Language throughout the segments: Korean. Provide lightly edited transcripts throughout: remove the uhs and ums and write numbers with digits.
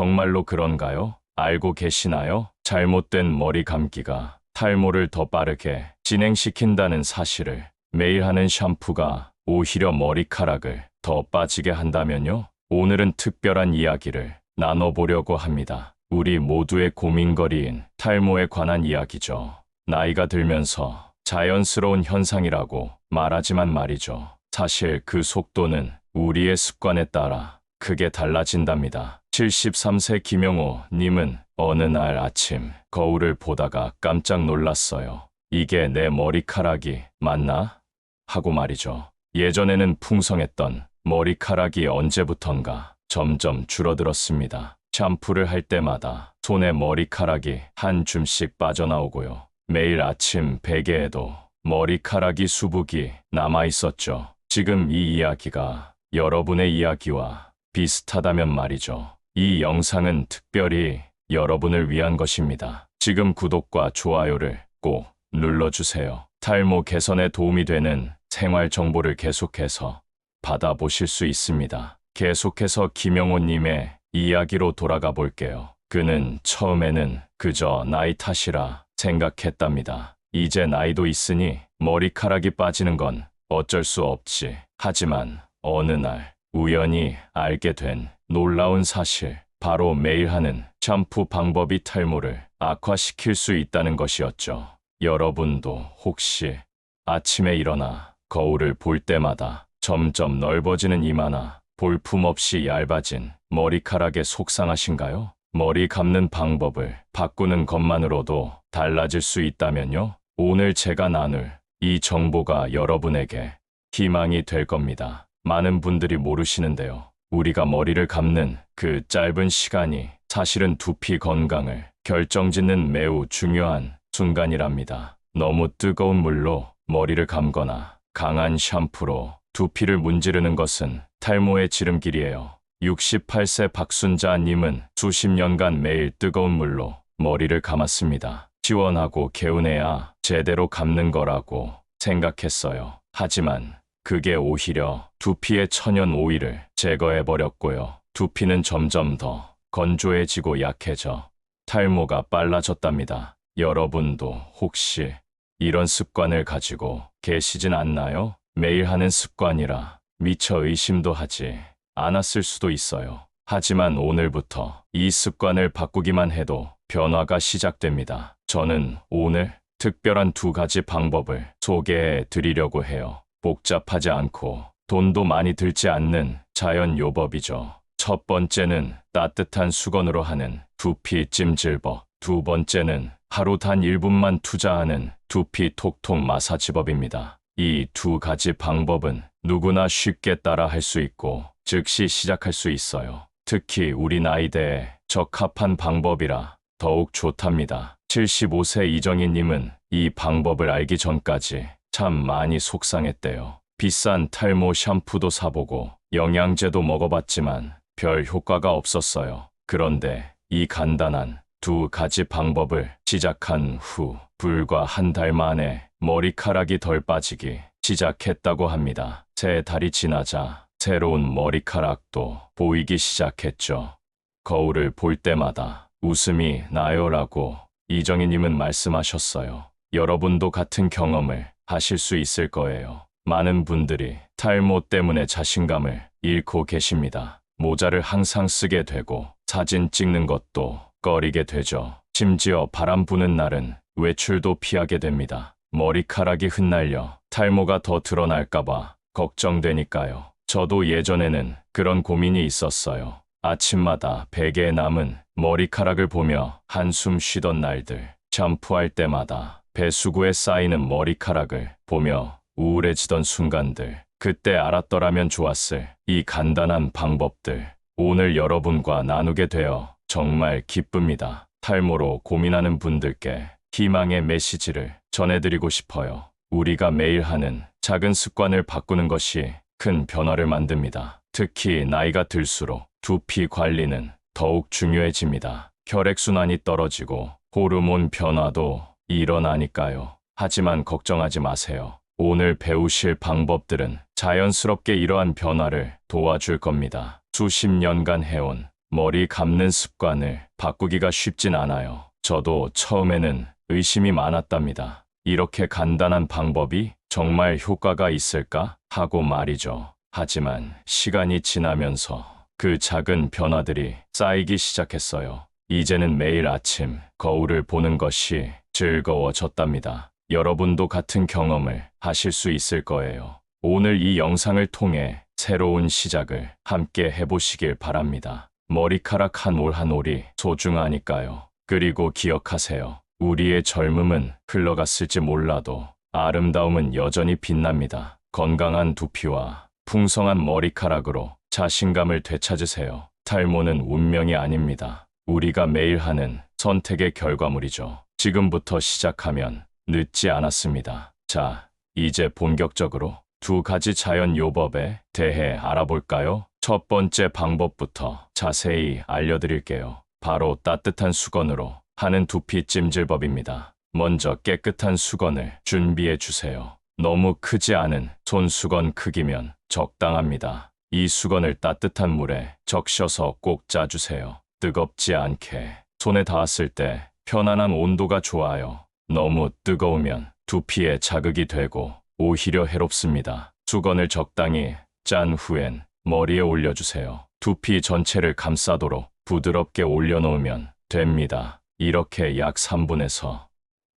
정말로 그런가요? 알고 계시나요? 잘못된 머리 감기가 탈모를 더 빠르게 진행시킨다는 사실을, 매일 하는 샴푸가 오히려 머리카락을 더 빠지게 한다면요? 오늘은 특별한 이야기를 나눠보려고 합니다. 우리 모두의 고민거리인 탈모에 관한 이야기죠. 나이가 들면서 자연스러운 현상이라고 말하지만 말이죠. 사실 그 속도는 우리의 습관에 따라 크게 달라진답니다. 73세 김영호 님은 어느 날 아침 거울을 보다가 깜짝 놀랐어요. 이게 내 머리카락이 맞나? 하고 말이죠. 예전에는 풍성했던 머리카락이 언제부턴가 점점 줄어들었습니다. 샴푸를 할 때마다 손에 머리카락이 한 줌씩 빠져나오고요. 매일 아침 베개에도 머리카락이 수북이 남아 있었죠. 지금 이 이야기가 여러분의 이야기와 비슷하다면 말이죠. 이 영상은 특별히 여러분을 위한 것입니다. 지금 구독과 좋아요를 꼭 눌러주세요. 탈모 개선에 도움이 되는 생활 정보를 계속해서 받아보실 수 있습니다. 계속해서 김영호님의 이야기로 돌아가 볼게요. 그는 처음에는 그저 나이 탓이라 생각했답니다. 이제 나이도 있으니 머리카락이 빠지는 건 어쩔 수 없지. 하지만 어느 날 우연히 알게 된 놀라운 사실, 바로 매일 하는 샴푸 방법이 탈모를 악화시킬 수 있다는 것이었죠. 여러분도 혹시 아침에 일어나 거울을 볼 때마다 점점 넓어지는 이마나 볼품없이 얇아진 머리카락에 속상하신가요? 머리 감는 방법을 바꾸는 것만으로도 달라질 수 있다면요? 오늘 제가 나눌 이 정보가 여러분에게 희망이 될 겁니다. 많은 분들이 모르시는데요. 우리가 머리를 감는 그 짧은 시간이 사실은 두피 건강을 결정짓는 매우 중요한 순간이랍니다. 너무 뜨거운 물로 머리를 감거나 강한 샴푸로 두피를 문지르는 것은 탈모의 지름길이에요. 68세 박순자님은 수십 년간 매일 뜨거운 물로 머리를 감았습니다. 시원하고 개운해야 제대로 감는 거라고 생각했어요. 하지만 그게 오히려 두피의 천연 오일을 제거해버렸고요. 두피는 점점 더 건조해지고 약해져 탈모가 빨라졌답니다. 여러분도 혹시 이런 습관을 가지고 계시진 않나요? 매일 하는 습관이라 미처 의심도 하지 않았을 수도 있어요. 하지만 오늘부터 이 습관을 바꾸기만 해도 변화가 시작됩니다. 저는 오늘 특별한 두 가지 방법을 소개해 드리려고 해요. 복잡하지 않고 돈도 많이 들지 않는 자연 요법이죠. 첫 번째는 따뜻한 수건으로 하는 두피 찜질법. 두 번째는 하루 단 1분만 투자하는 두피 톡톡 마사지법입니다. 이 두 가지 방법은 누구나 쉽게 따라 할 수 있고 즉시 시작할 수 있어요. 특히 우리 나이대에 적합한 방법이라 더욱 좋답니다. 75세 이정희님은 이 방법을 알기 전까지 참 많이 속상했대요. 비싼 탈모 샴푸도 사보고 영양제도 먹어봤지만 별 효과가 없었어요. 그런데 이 간단한 두 가지 방법을 시작한 후 불과 한 달 만에 머리카락이 덜 빠지기 시작했다고 합니다. 세 달이 지나자 새로운 머리카락도 보이기 시작했죠. 거울을 볼 때마다 웃음이 나요라고 이정희님은 말씀하셨어요. 여러분도 같은 경험을 하실 수 있을 거예요. 많은 분들이 탈모 때문에 자신감을 잃고 계십니다. 모자를 항상 쓰게 되고 사진 찍는 것도 꺼리게 되죠. 심지어 바람 부는 날은 외출도 피하게 됩니다. 머리카락이 흩날려 탈모가 더 드러날까봐 걱정되니까요. 저도 예전에는 그런 고민이 있었어요. 아침마다 베개에 남은 머리카락을 보며 한숨 쉬던 날들, 샴푸할 때마다 배수구에 쌓이는 머리카락을 보며 우울해지던 순간들, 그때 알았더라면 좋았을 이 간단한 방법들, 오늘 여러분과 나누게 되어 정말 기쁩니다. 탈모로 고민하는 분들께 희망의 메시지를 전해드리고 싶어요. 우리가 매일 하는 작은 습관을 바꾸는 것이 큰 변화를 만듭니다. 특히 나이가 들수록 두피 관리는 더욱 중요해집니다. 혈액순환이 떨어지고 호르몬 변화도 일어나니까요. 하지만 걱정하지 마세요. 오늘 배우실 방법들은 자연스럽게 이러한 변화를 도와줄 겁니다. 수십 년간 해온 머리 감는 습관을 바꾸기가 쉽진 않아요. 저도 처음에는 의심이 많았답니다. 이렇게 간단한 방법이 정말 효과가 있을까 하고 말이죠. 하지만 시간이 지나면서 그 작은 변화들이 쌓이기 시작했어요. 이제는 매일 아침 거울을 보는 것이 즐거워졌답니다. 여러분도 같은 경험을 하실 수 있을 거예요. 오늘 이 영상을 통해 새로운 시작을 함께 해보시길 바랍니다. 머리카락 한 올 한 올이 소중하니까요. 그리고 기억하세요. 우리의 젊음은 흘러갔을지 몰라도 아름다움은 여전히 빛납니다. 건강한 두피와 풍성한 머리카락으로 자신감을 되찾으세요. 탈모는 운명이 아닙니다. 우리가 매일 하는 선택의 결과물이죠. 지금부터 시작하면 늦지 않았습니다. 자, 이제 본격적으로 두 가지 자연 요법에 대해 알아볼까요? 첫 번째 방법부터 자세히 알려드릴게요. 바로 따뜻한 수건으로 하는 두피 찜질법입니다. 먼저 깨끗한 수건을 준비해 주세요. 너무 크지 않은 손수건 크기면 적당합니다. 이 수건을 따뜻한 물에 적셔서 꼭 짜주세요. 뜨겁지 않게 손에 닿았을 때 편안한 온도가 좋아요. 너무 뜨거우면 두피에 자극이 되고 오히려 해롭습니다. 수건을 적당히 짠 후엔 머리에 올려주세요. 두피 전체를 감싸도록 부드럽게 올려놓으면 됩니다. 이렇게 약 3분에서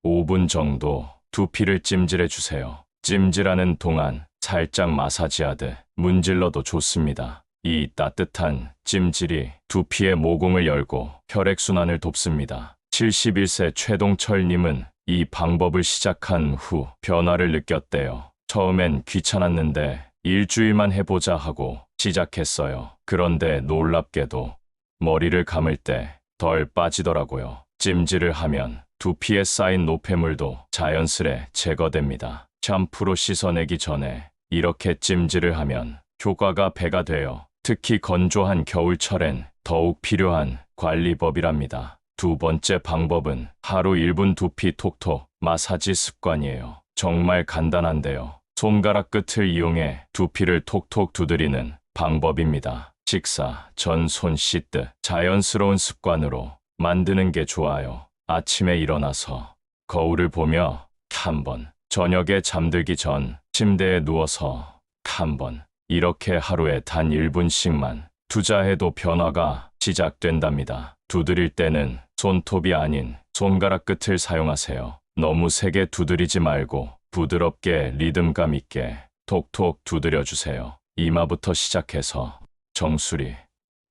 5분 정도 두피를 찜질해 주세요. 찜질하는 동안 살짝 마사지하듯 문질러도 좋습니다. 이 따뜻한 찜질이 두피의 모공을 열고 혈액순환을 돕습니다. 71세 최동철님은 이 방법을 시작한 후 변화를 느꼈대요. 처음엔 귀찮았는데 일주일만 해보자 하고 시작했어요. 그런데 놀랍게도 머리를 감을 때 덜 빠지더라고요. 찜질을 하면 두피에 쌓인 노폐물도 자연스레 제거됩니다. 샴푸로 씻어내기 전에 이렇게 찜질을 하면 효과가 배가 돼요. 특히 건조한 겨울철엔 더욱 필요한 관리법이랍니다. 두 번째 방법은 하루 1분 두피 톡톡 마사지 습관이에요. 정말 간단한데요. 손가락 끝을 이용해 두피를 톡톡 두드리는 방법입니다. 식사 전 손 씻듯 자연스러운 습관으로 만드는 게 좋아요. 아침에 일어나서 거울을 보며 한 번, 저녁에 잠들기 전 침대에 누워서 한 번, 이렇게 하루에 단 1분씩만 투자해도 변화가 시작된답니다. 두드릴 때는 손톱이 아닌 손가락 끝을 사용하세요. 너무 세게 두드리지 말고 부드럽게 리듬감 있게 톡톡 두드려 주세요. 이마부터 시작해서 정수리,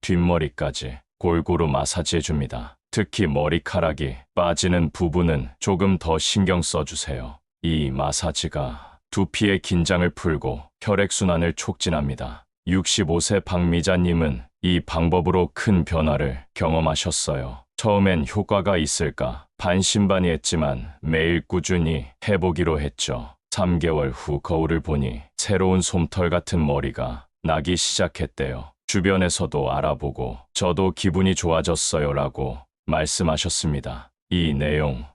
뒷머리까지 골고루 마사지해 줍니다. 특히 머리카락이 빠지는 부분은 조금 더 신경 써주세요. 이 마사지가 두피의 긴장을 풀고 혈액순환을 촉진합니다. 65세 박미자님은 이 방법으로 큰 변화를 경험하셨어요. 처음엔 효과가 있을까 반신반의했지만 매일 꾸준히 해보기로 했죠. 3개월 후 거울을 보니 새로운 솜털 같은 머리가 나기 시작했대요. 주변에서도 알아보고 저도 기분이 좋아졌어요 라고 말씀하셨습니다. 이 내용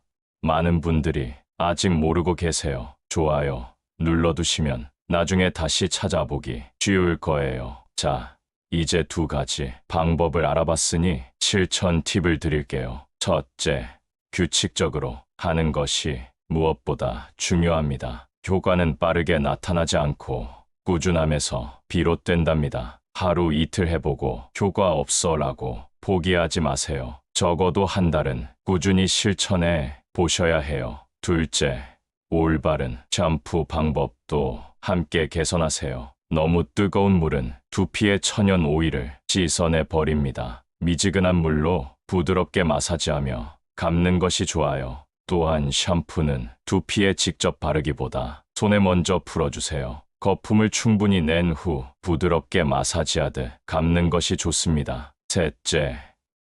많은 분들이 아직 모르고 계세요. 좋아요 눌러두시면 나중에 다시 찾아보기 쉬울 거예요. 자, 이제 두 가지 방법을 알아봤으니 실천 팁을 드릴게요. 첫째, 규칙적으로 하는 것이 무엇보다 중요합니다. 효과는 빠르게 나타나지 않고 꾸준함에서 비롯된답니다. 하루 이틀 해보고 효과 없어라고 포기하지 마세요. 적어도 한 달은 꾸준히 실천해 보셔야 해요. 둘째, 올바른 샴푸 방법도 함께 개선하세요. 너무 뜨거운 물은 두피의 천연 오일을 씻어내 버립니다. 미지근한 물로 부드럽게 마사지하며 감는 것이 좋아요. 또한 샴푸는 두피에 직접 바르기보다 손에 먼저 풀어주세요. 거품을 충분히 낸 후 부드럽게 마사지하듯 감는 것이 좋습니다. 셋째,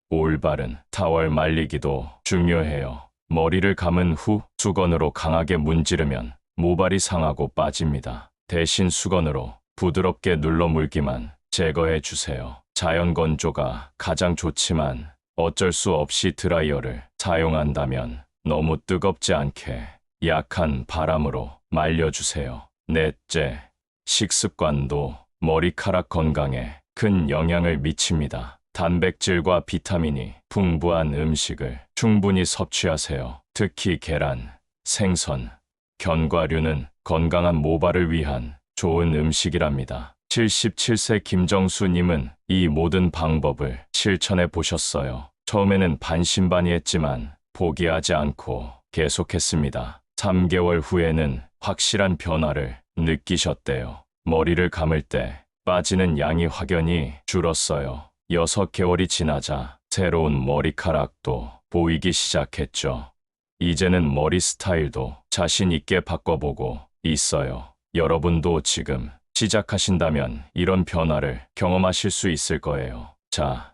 올바른 타월 말리기도 중요해요. 머리를 감은 후 수건으로 강하게 문지르면 모발이 상하고 빠집니다. 대신 수건으로 부드럽게 눌러 물기만 제거해 주세요. 자연 건조가 가장 좋지만 어쩔 수 없이 드라이어를 사용한다면 너무 뜨겁지 않게 약한 바람으로 말려주세요. 넷째, 식습관도 머리카락 건강에 큰 영향을 미칩니다. 단백질과 비타민이 풍부한 음식을 충분히 섭취하세요. 특히 계란, 생선, 견과류는 건강한 모발을 위한 좋은 음식이랍니다. 77세 김정수님은 이 모든 방법을 실천해 보셨어요. 처음에는 반신반의했지만 포기하지 않고 계속했습니다. 3개월 후에는 확실한 변화를 느끼셨대요. 머리를 감을 때 빠지는 양이 확연히 줄었어요. 6개월이 지나자 새로운 머리카락도 보이기 시작했죠. 이제는 머리 스타일도 자신 있게 바꿔보고 있어요. 여러분도 지금 시작하신다면 이런 변화를 경험하실 수 있을 거예요. 자,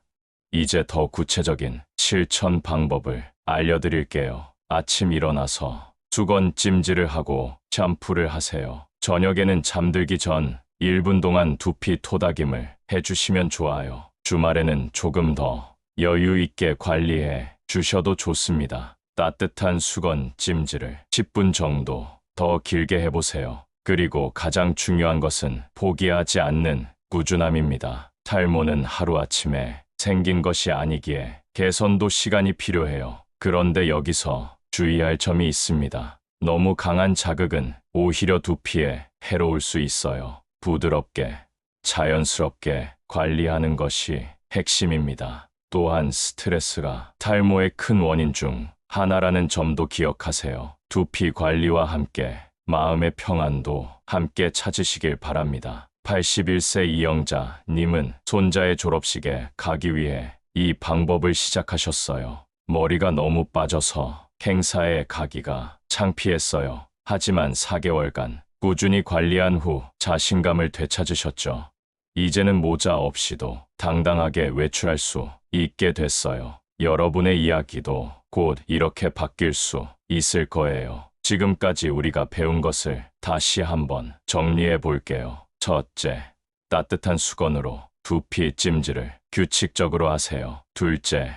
이제 더 구체적인 실천 방법을 알려드릴게요. 아침 일어나서 수건 찜질을 하고 샴푸를 하세요. 저녁에는 잠들기 전 1분 동안 두피 토닥임을 해주시면 좋아요. 주말에는 조금 더 여유 있게 관리해 주셔도 좋습니다. 따뜻한 수건 찜질을 10분 정도 더 길게 해보세요. 그리고 가장 중요한 것은 포기하지 않는 꾸준함입니다. 탈모는 하루아침에 생긴 것이 아니기에 개선도 시간이 필요해요. 그런데 여기서 주의할 점이 있습니다. 너무 강한 자극은 오히려 두피에 해로울 수 있어요. 부드럽게, 자연스럽게 관리하는 것이 핵심입니다. 또한 스트레스가 탈모의 큰 원인 중 하나라는 점도 기억하세요. 두피 관리와 함께 마음의 평안도 함께 찾으시길 바랍니다. 81세 이영자 님은 손자의 졸업식에 가기 위해 이 방법을 시작하셨어요. 머리가 너무 빠져서 행사에 가기가 창피했어요. 하지만 4개월간 꾸준히 관리한 후 자신감을 되찾으셨죠. 이제는 모자 없이도 당당하게 외출할 수 있게 됐어요. 여러분의 이야기도 곧 이렇게 바뀔 수 있을 거예요. 지금까지 우리가 배운 것을 다시 한번 정리해 볼게요. 첫째, 따뜻한 수건으로 두피 찜질을 규칙적으로 하세요. 둘째,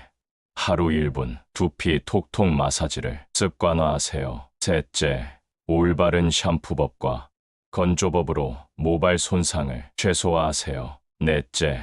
하루 1분 두피 톡톡 마사지를 습관화하세요. 셋째, 올바른 샴푸법과 건조법으로 모발 손상을 최소화하세요. 넷째,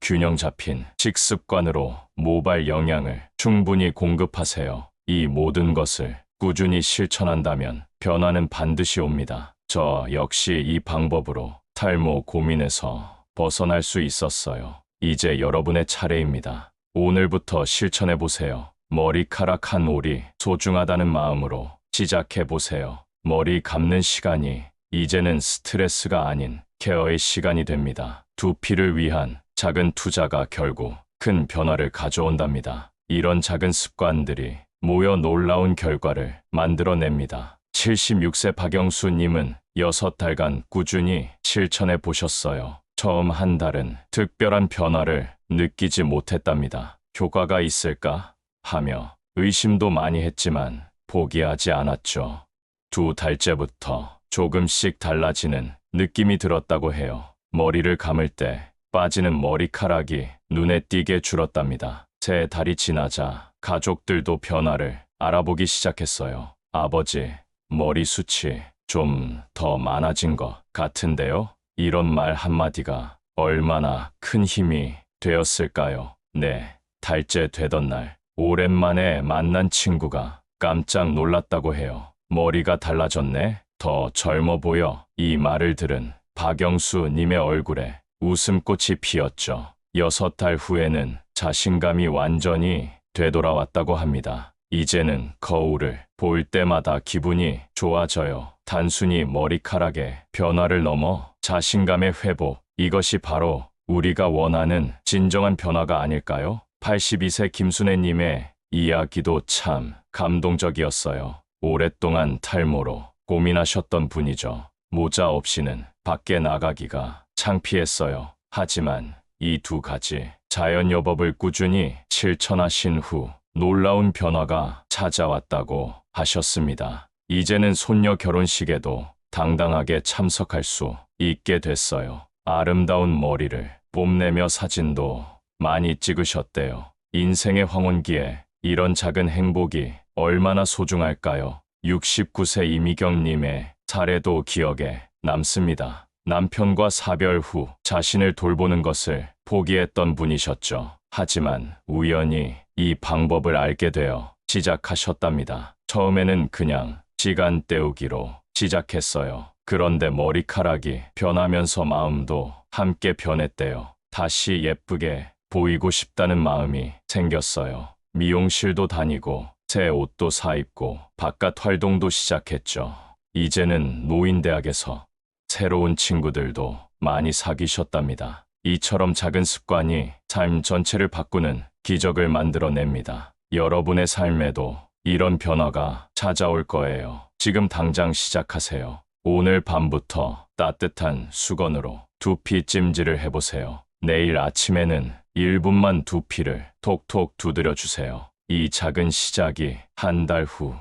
균형 잡힌 식습관으로 모발 영양을 충분히 공급하세요. 이 모든 것을 꾸준히 실천한다면 변화는 반드시 옵니다. 저 역시 이 방법으로 탈모 고민에서 벗어날 수 있었어요. 이제 여러분의 차례입니다. 오늘부터 실천해보세요. 머리카락 한 올이 소중하다는 마음으로 시작해보세요. 머리 감는 시간이 이제는 스트레스가 아닌 케어의 시간이 됩니다. 두피를 위한 작은 투자가 결국 큰 변화를 가져온답니다. 이런 작은 습관들이 모여 놀라운 결과를 만들어냅니다. 76세 박영수님은 6달간 꾸준히 실천해 보셨어요. 처음 한 달은 특별한 변화를 느끼지 못했답니다. 효과가 있을까 하며 의심도 많이 했지만 포기하지 않았죠. 2달째부터 조금씩 달라지는 느낌이 들었다고 해요. 머리를 감을 때 빠지는 머리카락이 눈에 띄게 줄었답니다. 3달이 지나자 가족들도 변화를 알아보기 시작했어요. 아버지, 머리숱이 좀 더 많아진 것 같은데요? 이런 말 한마디가 얼마나 큰 힘이 되었을까요? 네, 달째 되던 날 오랜만에 만난 친구가 깜짝 놀랐다고 해요. 머리가 달라졌네? 더 젊어 보여. 이 말을 들은 박영수 님의 얼굴에 웃음꽃이 피었죠. 6달 후에는 자신감이 완전히 되돌아왔다고 합니다. 이제는 거울을 볼 때마다 기분이 좋아져요. 단순히 머리카락의 변화를 넘어 자신감의 회복, 이것이 바로 우리가 원하는 진정한 변화가 아닐까요? 82세 김순애님의 이야기도 참 감동적이었어요. 오랫동안 탈모로 고민하셨던 분이죠. 모자 없이는 밖에 나가기가 창피했어요. 하지만 이 2가지 자연요법을 꾸준히 실천하신 후 놀라운 변화가 찾아왔다고 하셨습니다. 이제는 손녀 결혼식에도 당당하게 참석할 수 있게 됐어요. 아름다운 머리를 뽐내며 사진도 많이 찍으셨대요. 인생의 황혼기에 이런 작은 행복이 얼마나 소중할까요? 69세 이미경님의 사례도 기억에 남습니다. 남편과 사별 후 자신을 돌보는 것을 포기했던 분이셨죠. 하지만 우연히 이 방법을 알게 되어 시작하셨답니다. 처음에는 그냥 시간 때우기로 시작했어요. 그런데 머리카락이 변하면서 마음도 함께 변했대요. 다시 예쁘게 보이고 싶다는 마음이 생겼어요. 미용실도 다니고 새 옷도 사 입고 바깥 활동도 시작했죠. 이제는 노인대학에서 새로운 친구들도 많이 사귀셨답니다. 이처럼 작은 습관이 삶 전체를 바꾸는 기적을 만들어냅니다. 여러분의 삶에도 이런 변화가 찾아올 거예요. 지금 당장 시작하세요. 오늘 밤부터 따뜻한 수건으로 두피 찜질을 해보세요. 내일 아침에는 1분만 두피를 톡톡 두드려 주세요. 이 작은 시작이 한 달 후,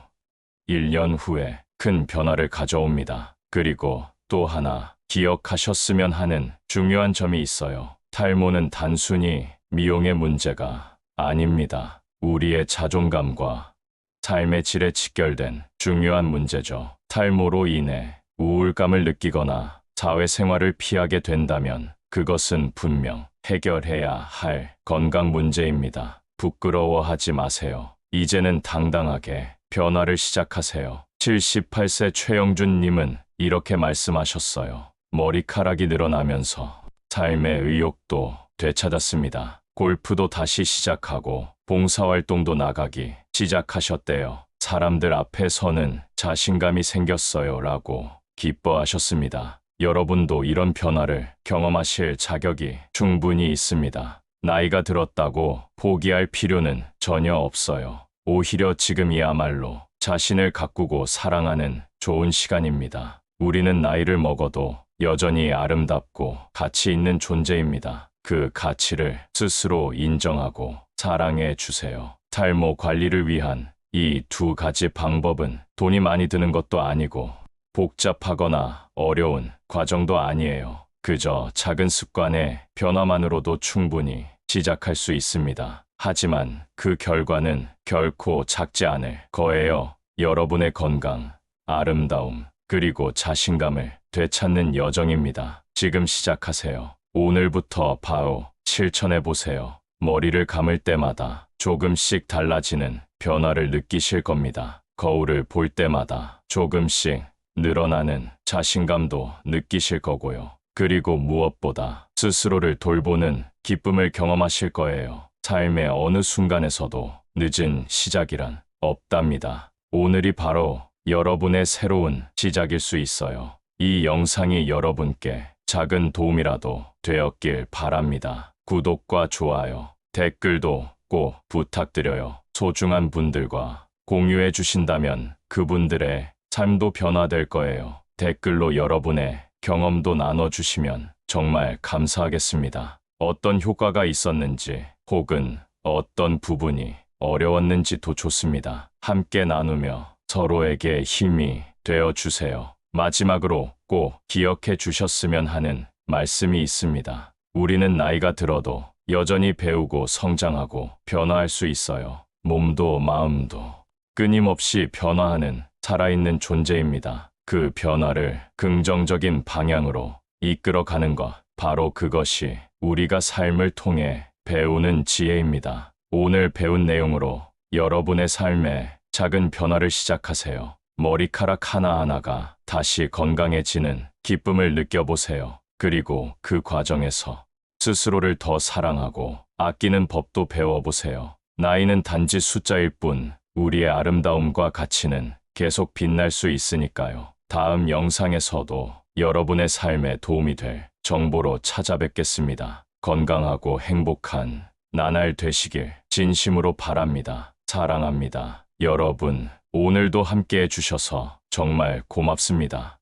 1년 후에 큰 변화를 가져옵니다. 그리고 또 하나 기억하셨으면 하는 중요한 점이 있어요. 탈모는 단순히 미용의 문제가 아닙니다. 우리의 자존감과 삶의 질에 직결된 중요한 문제죠. 탈모로 인해 우울감을 느끼거나 사회생활을 피하게 된다면 그것은 분명 해결해야 할 건강 문제입니다. 부끄러워하지 마세요. 이제는 당당하게 변화를 시작하세요. 78세 최영준님은 이렇게 말씀하셨어요. 머리카락이 늘어나면서 삶의 의욕도 되찾았습니다. 골프도 다시 시작하고 봉사활동도 나가기 시작하셨대요. 사람들 앞에 서는 자신감이 생겼어요 라고 기뻐하셨습니다. 여러분도 이런 변화를 경험하실 자격이 충분히 있습니다. 나이가 들었다고 포기할 필요는 전혀 없어요. 오히려 지금이야말로 자신을 가꾸고 사랑하는 좋은 시간입니다. 우리는 나이를 먹어도 여전히 아름답고 가치 있는 존재입니다. 그 가치를 스스로 인정하고 사랑해 주세요. 탈모 관리를 위한 이 두 가지 방법은 돈이 많이 드는 것도 아니고 복잡하거나 어려운 과정도 아니에요. 그저 작은 습관의 변화만으로도 충분히 시작할 수 있습니다. 하지만 그 결과는 결코 작지 않을 거예요. 여러분의 건강, 아름다움, 그리고 자신감을 되찾는 여정입니다. 지금 시작하세요. 오늘부터 바로 실천해 보세요. 머리를 감을 때마다 조금씩 달라지는 변화를 느끼실 겁니다. 거울을 볼 때마다 조금씩 늘어나는 자신감도 느끼실 거고요. 그리고 무엇보다 스스로를 돌보는 기쁨을 경험하실 거예요. 삶의 어느 순간에서도 늦은 시작이란 없답니다. 오늘이 바로 여러분의 새로운 시작일 수 있어요. 이 영상이 여러분께 작은 도움이라도 되었길 바랍니다. 구독과 좋아요, 댓글도 꼭 부탁드려요. 소중한 분들과 공유해 주신다면 그분들의 삶도 변화될 거예요. 댓글로 여러분의 경험도 나눠주시면 정말 감사하겠습니다. 어떤 효과가 있었는지 혹은 어떤 부분이 어려웠는지도 좋습니다. 함께 나누며 서로에게 힘이 되어 주세요. 마지막으로 꼭 기억해 주셨으면 하는 말씀이 있습니다. 우리는 나이가 들어도 여전히 배우고 성장하고 변화할 수 있어요. 몸도 마음도 끊임없이 변화하는 살아있는 존재입니다. 그 변화를 긍정적인 방향으로 이끌어가는 것, 바로 그것이 우리가 삶을 통해 배우는 지혜입니다. 오늘 배운 내용으로 여러분의 삶에 작은 변화를 시작하세요. 머리카락 하나하나가 다시 건강해지는 기쁨을 느껴보세요. 그리고 그 과정에서 스스로를 더 사랑하고 아끼는 법도 배워보세요. 나이는 단지 숫자일 뿐 우리의 아름다움과 가치는 계속 빛날 수 있으니까요. 다음 영상에서도 여러분의 삶에 도움이 될 정보로 찾아뵙겠습니다. 건강하고 행복한 나날 되시길 진심으로 바랍니다. 사랑합니다. 여러분, 오늘도 함께 해주셔서 정말 고맙습니다.